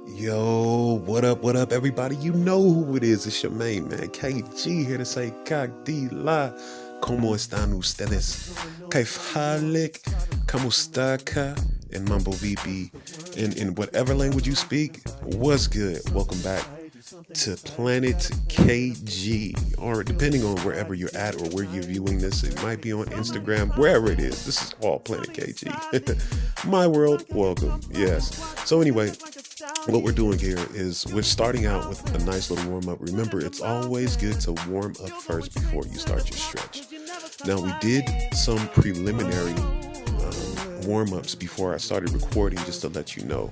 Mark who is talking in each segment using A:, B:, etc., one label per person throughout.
A: Yo, what up, everybody? You know who it is. It's your main man, KG, here to say, Kagdila. ¿Cómo están ustedes? Kaifhalik, ¿Cómo está acá? In Mambo VP, in whatever language you speak, what's good? Welcome back to Planet KG, or depending on wherever you're at or where you're viewing this, it might be on Instagram, wherever it is. This is all Planet KG. My world, welcome. Yes. So anyway, what we're doing here is we're starting out with a nice little warm up. Remember, it's always good to warm up first before you start your stretch. Now, we did some preliminary warm ups before I started recording, just to let you know.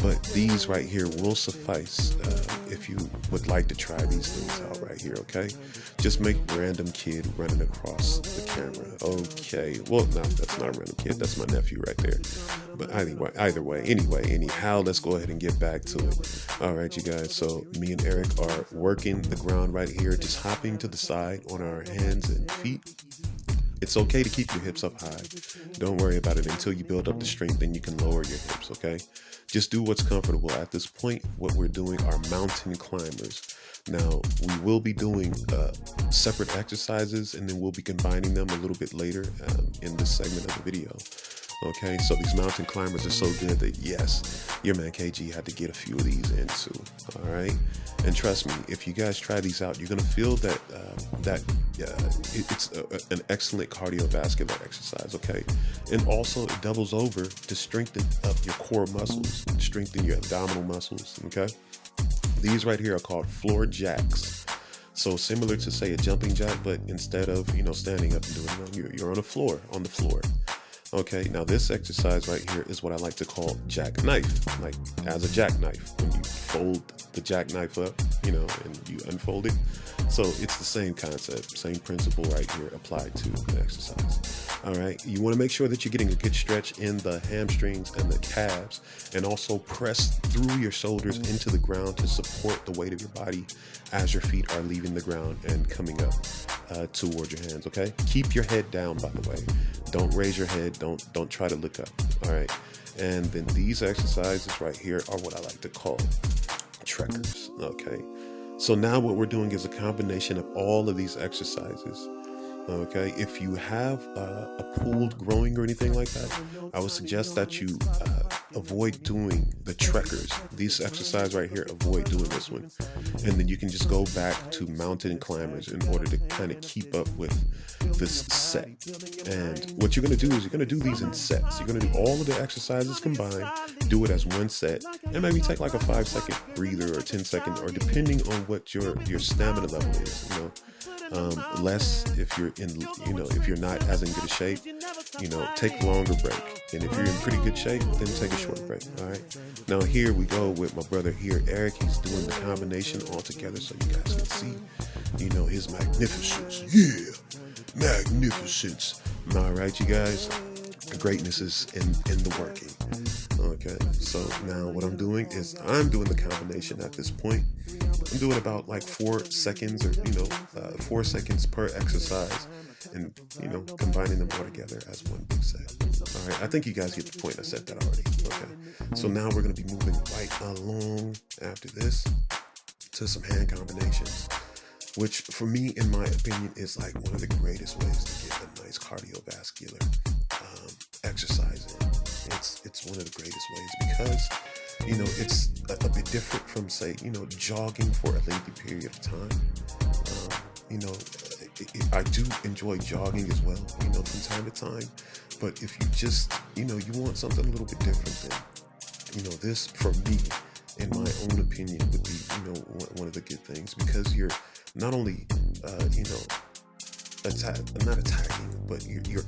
A: But these right here will suffice if you would like to try these things out right here, okay? Just make random kid running across the camera. Okay, well, no, that's not a random kid. That's my nephew right there. But anyhow, let's go ahead and get back to it. All right, you guys, so me and Eric are working the ground right here, just hopping to the side on our hands and feet. It's okay to keep your hips up high. Don't worry about it until you build up the strength, then you can lower your hips, okay? Just do what's comfortable. At this point, what we're doing are mountain climbers. Now, we will be doing separate exercises, and then we'll be combining them a little bit later in this segment of the video. Okay, so these mountain climbers are so good that yes, your man KG had to get a few of these in too. All right, and trust me, if you guys try these out, you're gonna feel that it's an excellent cardiovascular exercise. Okay, and also it doubles over to strengthen up your core muscles, strengthen your abdominal muscles. Okay, these right here are called floor jacks. So similar to say a jumping jack, but instead of standing up and doing it, you're on the floor. Okay, now this exercise right here is what I like to call jackknife, like as a jackknife, when you fold the jackknife up, and you unfold it. So it's the same concept, same principle right here applied to the exercise. All right, you want to make sure that you're getting a good stretch in the hamstrings and the calves, and also press through your shoulders into the ground to support the weight of your body as your feet are leaving the ground and coming up toward your hands. Okay, keep your head down, by the way. Don't raise your head. Don't try to look up. All right, and then these exercises right here are what I like to call trekkers. Okay, so now what we're doing is a combination of all of these exercises. Okay, if you have a pooled growing or anything like that, I would suggest that you avoid doing the trekkers. These exercises right here, avoid doing this one. And then you can just go back to mountain climbers in order to kind of keep up with this set. And what you're going to do is you're going to do these in sets. You're going to do all of the exercises combined, do it as one set, and maybe take like a 5-second breather or 10-second, or depending on what your stamina level is, less if you're if you're not as in good a shape, take a longer break. And if you're in pretty good shape, then take a short break. All right, now here we go with my brother here, Eric. He's doing the combination all together so you guys can see his magnificence. Magnificence. All right, you guys, greatness is in the working. Okay, so now what I'm doing is I'm doing the combination at this point. I'm doing about like 4 seconds or 4 seconds per exercise, and combining them all together as one big set. All right, I think you guys get the point. I said that already. Okay, so now we're going to be moving right along after this to some hand combinations, which for me, in my opinion, is like one of the greatest ways to get a nice cardiovascular exercise in. It's one of the greatest ways because it's a bit different from, say, jogging for a lengthy period of time. I do enjoy jogging as well, from time to time. But if you just, you want something a little bit different, then, this for me, in my own opinion, would be, one of the good things, because you're not only, not attacking, but you're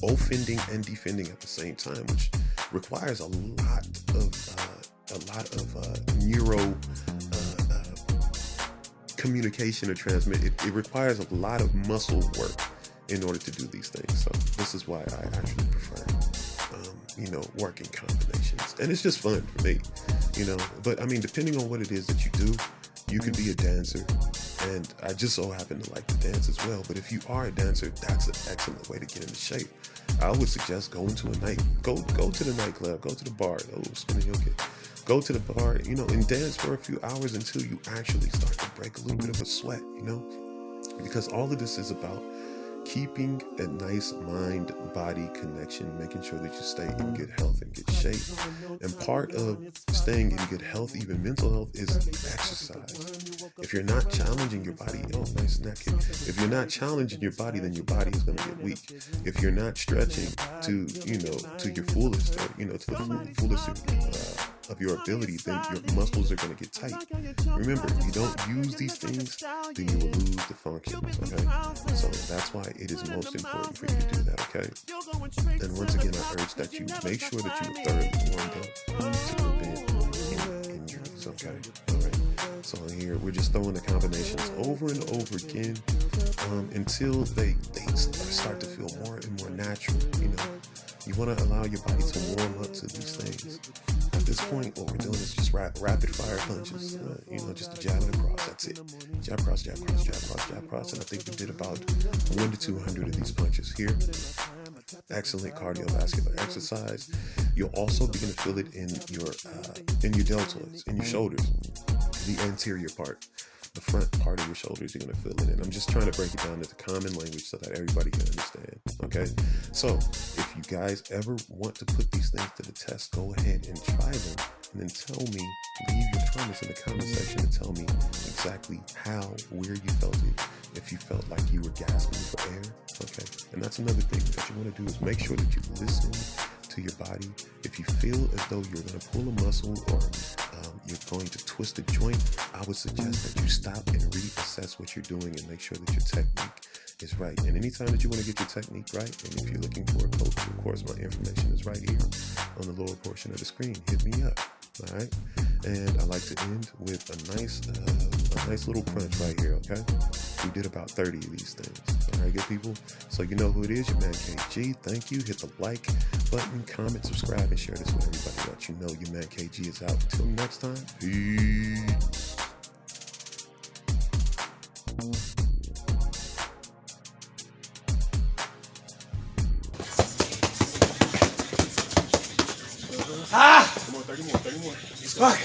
A: offending and defending at the same time, which requires a lot of neuro communication or transmit. It requires a lot of muscle work in order to do these things. So this is why I actually prefer, working combinations, and it's just fun for me, But I mean, depending on what it is that you do, you could be a dancer. And I just so happen to like to dance as well. But if you are a dancer, that's an excellent way to get into shape. I would suggest going to go to the nightclub, go to the bar, spinning your kid. Go to the bar, and dance for a few hours until you actually start to break a little bit of a sweat, because all of this is about keeping a nice mind-body connection, making sure that you stay in good health and good shape. And part of staying in good health, even mental health, is exercise. If you're not challenging your body, nice neck. If you're not challenging your body, then your body is going to get weak. If you're not stretching to your fullest, or, to the fullest of your ability, then your muscles are going to get tight. Remember, if you don't use these things, then you will lose the function, okay? So that's why it is most important for you to do that, okay? And once again, I urge that you make sure that you are thoroughly warmed up to prevent any injuries, okay? All right. So here, we're just throwing the combinations over and over again until they start to feel more and more natural, You want to allow your body to warm up to these things. At this point, what we're doing is just rapid fire punches, just a jab and a cross. That's it. Jab, cross, jab, cross, jab, cross, jab, cross. And I think we did about 1 to 200 of these punches here. Excellent cardiovascular exercise. You'll also begin to feel it in your deltoids, in your shoulders, the anterior part. The front part of your shoulders, you're going to feel it in. I'm just trying to break it down into common language so that everybody can understand, okay? So if you guys ever want to put these things to the test, go ahead and try them, and then tell me, leave your comments in the comment section and tell me exactly where you felt it, if you felt like you were gasping for air, okay? And that's another thing that you want to do is make sure that you listen to your body. If you feel as though you're going to pull a muscle or you're going to twist a joint, I would suggest that you stop and reassess what you're doing and make sure that your technique is right. And anytime that you want to get your technique right, and if you're looking for a coach, of course, my information is right here on the lower portion of the screen. Hit me up, all right? And I like to end with a nice little crunch right here, okay? We did about 30 of these things. All right, good people? So you know who it is, your man KG. Thank you. Hit the like button, comment, subscribe, and share this with everybody else. You know your man KG is out. Until next time, peace. Come on, 30 more. Fuck.